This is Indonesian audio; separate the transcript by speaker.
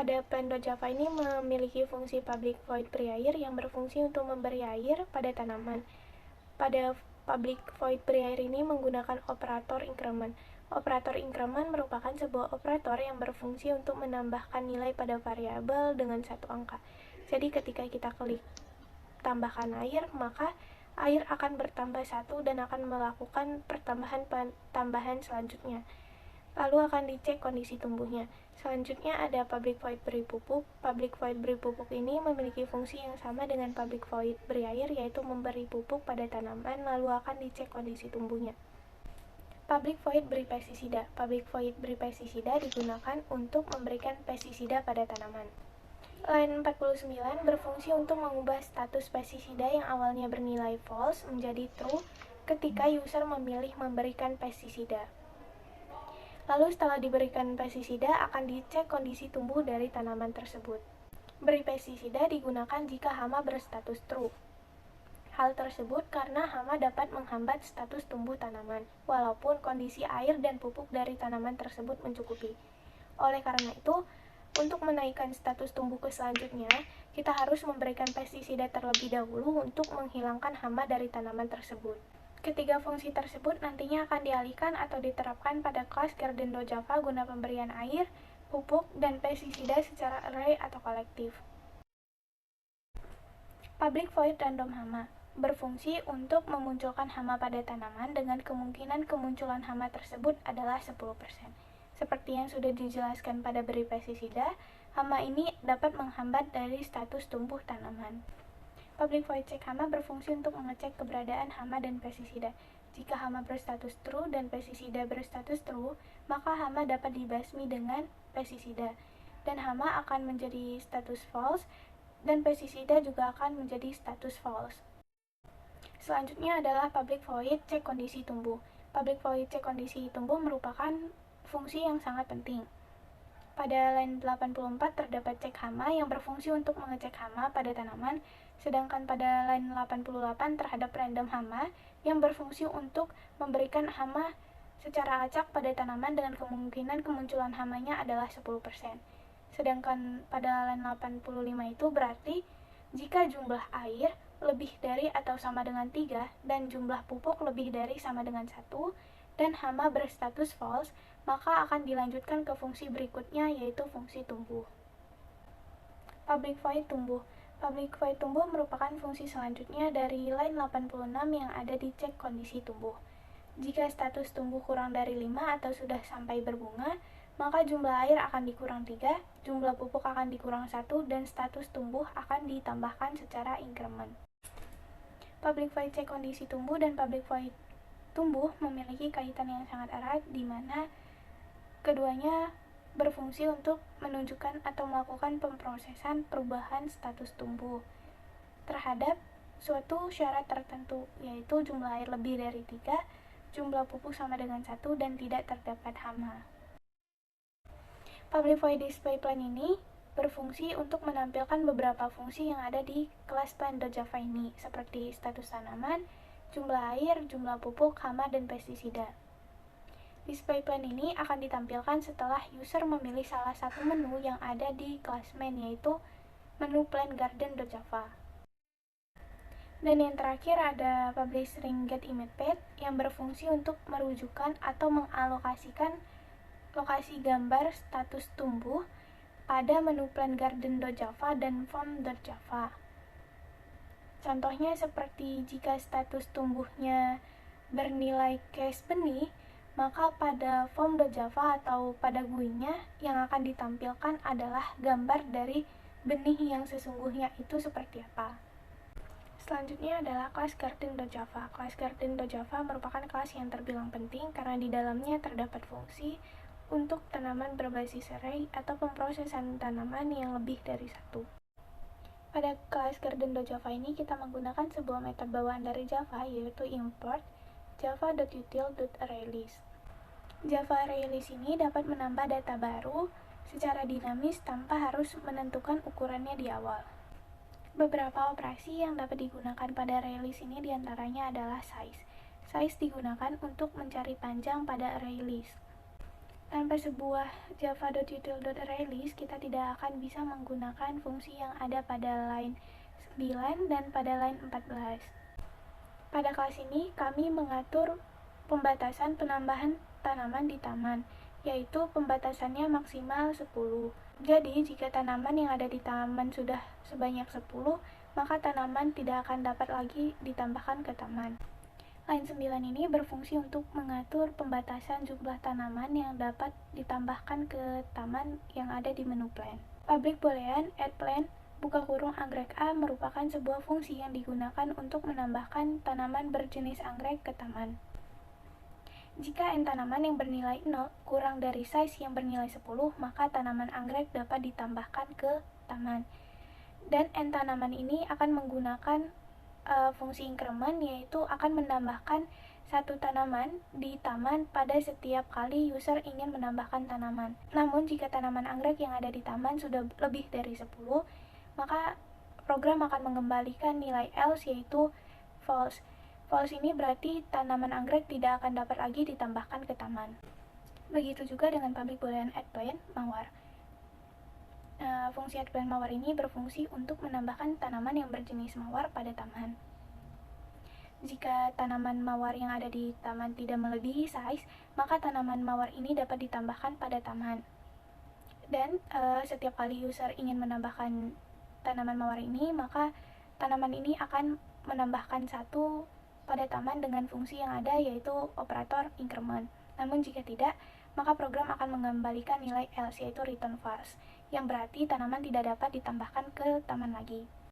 Speaker 1: Pada plan.java ini memiliki fungsi public void berair yang berfungsi untuk memberi air pada tanaman. Pada public void berair ini menggunakan operator increment. Operator increment merupakan sebuah operator yang berfungsi untuk menambahkan nilai pada variabel dengan satu angka. Jadi ketika kita klik tambahkan air, maka air akan bertambah 1 dan akan melakukan tambahan selanjutnya. Lalu akan dicek kondisi tumbuhnya. Selanjutnya ada public void beri pupuk. Public void beri pupuk ini memiliki fungsi yang sama dengan public void beri air, yaitu memberi pupuk pada tanaman, lalu akan dicek kondisi tumbuhnya. Public void beri pestisida. Public void beri pestisida digunakan untuk memberikan pestisida pada tanaman. Line 49 berfungsi untuk mengubah status pestisida yang awalnya bernilai false menjadi true ketika user memilih memberikan pestisida. Lalu setelah diberikan pestisida akan dicek kondisi tumbuh dari tanaman tersebut. Beri pestisida digunakan jika hama berstatus true. Hal tersebut karena hama dapat menghambat status tumbuh tanaman, walaupun kondisi air dan pupuk dari tanaman tersebut mencukupi. Oleh karena itu, untuk menaikkan status tumbuh ke selanjutnya, kita harus memberikan pestisida terlebih dahulu untuk menghilangkan hama dari tanaman tersebut. Ketiga fungsi tersebut nantinya akan dialihkan atau diterapkan pada kelas Garden.java guna pemberian air, pupuk, dan pestisida secara array atau kolektif. Public void random hama berfungsi untuk memunculkan hama pada tanaman dengan kemungkinan kemunculan hama tersebut adalah 10%. Seperti yang sudah dijelaskan pada beri pestisida, hama ini dapat menghambat dari status tumbuh tanaman. Public void check hama berfungsi untuk mengecek keberadaan hama dan pestisida. Jika hama berstatus true dan pestisida berstatus true, maka hama dapat dibasmi dengan pestisida, dan hama akan menjadi status false, dan pestisida juga akan menjadi status false. Selanjutnya adalah public void cek kondisi tumbuh. Public void cek kondisi tumbuh merupakan fungsi yang sangat penting. Pada line 84 terdapat cek hama yang berfungsi untuk mengecek hama pada tanaman, sedangkan pada line 88 terhadap random hama yang berfungsi untuk memberikan hama secara acak pada tanaman dengan kemungkinan kemunculan hamanya adalah 10%. Sedangkan pada line 85 itu berarti jika jumlah air lebih dari atau sama dengan 3 dan jumlah pupuk lebih dari sama dengan 1 dan hama berstatus false, maka akan dilanjutkan ke fungsi berikutnya, yaitu fungsi tumbuh. Public void tumbuh. Public void tumbuh merupakan fungsi selanjutnya dari line 86 yang ada di cek kondisi tumbuh. Jika status tumbuh kurang dari 5 atau sudah sampai berbunga, maka jumlah air akan dikurang 3, jumlah pupuk akan dikurang 1, dan status tumbuh akan ditambahkan secara increment. Public void cek kondisi tumbuh dan public void tumbuh memiliki kaitan yang sangat erat, di mana keduanya berfungsi untuk menunjukkan atau melakukan pemrosesan perubahan status tumbuh terhadap suatu syarat tertentu, yaitu jumlah air lebih dari 3, jumlah pupuk sama dengan 1, dan tidak terdapat hama. Public void display plan ini berfungsi untuk menampilkan beberapa fungsi yang ada di kelas plan.java ini, seperti status tanaman, jumlah air, jumlah pupuk, hama, dan pestisida. Display plan ini akan ditampilkan setelah user memilih salah satu menu yang ada di kelas main, yaitu menu plan garden.java. Dan yang terakhir ada publish ring get image path yang berfungsi untuk merujukan atau mengalokasikan lokasi gambar status tumbuh pada menu plan garden.java dan form.java. Contohnya seperti jika status tumbuhnya bernilai case benih, maka pada form.java atau pada GUI-nya yang akan ditampilkan adalah gambar dari benih yang sesungguhnya itu seperti apa. Selanjutnya adalah kelas garden.java. Kelas garden.java merupakan kelas yang terbilang penting karena di dalamnya terdapat fungsi untuk tanaman berbasis array atau pemrosesan tanaman yang lebih dari satu. Pada kelas garden.java ini kita menggunakan sebuah metode bawaan dari Java, yaitu import java.util.arraylist. Java ArrayList ini dapat menambah data baru secara dinamis tanpa harus menentukan ukurannya di awal. Beberapa operasi yang dapat digunakan pada ArrayList ini diantaranya adalah size. Size digunakan untuk mencari panjang pada ArrayList. Tanpa sebuah java.util.arraylist, kita tidak akan bisa menggunakan fungsi yang ada pada line 9 dan pada line 14. Pada kelas ini, kami mengatur pembatasan penambahan tanaman di taman, yaitu pembatasannya maksimal 10. Jadi, jika tanaman yang ada di taman sudah sebanyak 10, maka tanaman tidak akan dapat lagi ditambahkan ke taman. Line 9 ini berfungsi untuk mengatur pembatasan jumlah tanaman yang dapat ditambahkan ke taman yang ada di menu plan. Public boolean add plant buka kurung anggrek A merupakan sebuah fungsi yang digunakan untuk menambahkan tanaman berjenis anggrek ke taman. Jika n tanaman yang bernilai 0 kurang dari size yang bernilai 10, maka tanaman anggrek dapat ditambahkan ke taman. Dan n tanaman ini akan menggunakan fungsi increment, yaitu akan menambahkan satu tanaman di taman pada setiap kali user ingin menambahkan tanaman. Namun jika tanaman anggrek yang ada di taman sudah lebih dari 10, maka program akan mengembalikan nilai else, yaitu false. False ini berarti tanaman anggrek tidak akan dapat lagi ditambahkan ke taman. Begitu juga dengan public boolean add plant mawar. Fungsi add plant mawar ini berfungsi untuk menambahkan tanaman yang berjenis mawar pada taman. Jika tanaman mawar yang ada di taman tidak melebihi size, maka tanaman mawar ini dapat ditambahkan pada taman. Dan setiap kali user ingin menambahkan tanaman mawar ini, maka tanaman ini akan menambahkan satu pada taman dengan fungsi yang ada, yaitu operator increment. Namun jika tidak, maka program akan mengembalikan nilai else, yaitu return false, yang berarti tanaman tidak dapat ditambahkan ke taman lagi.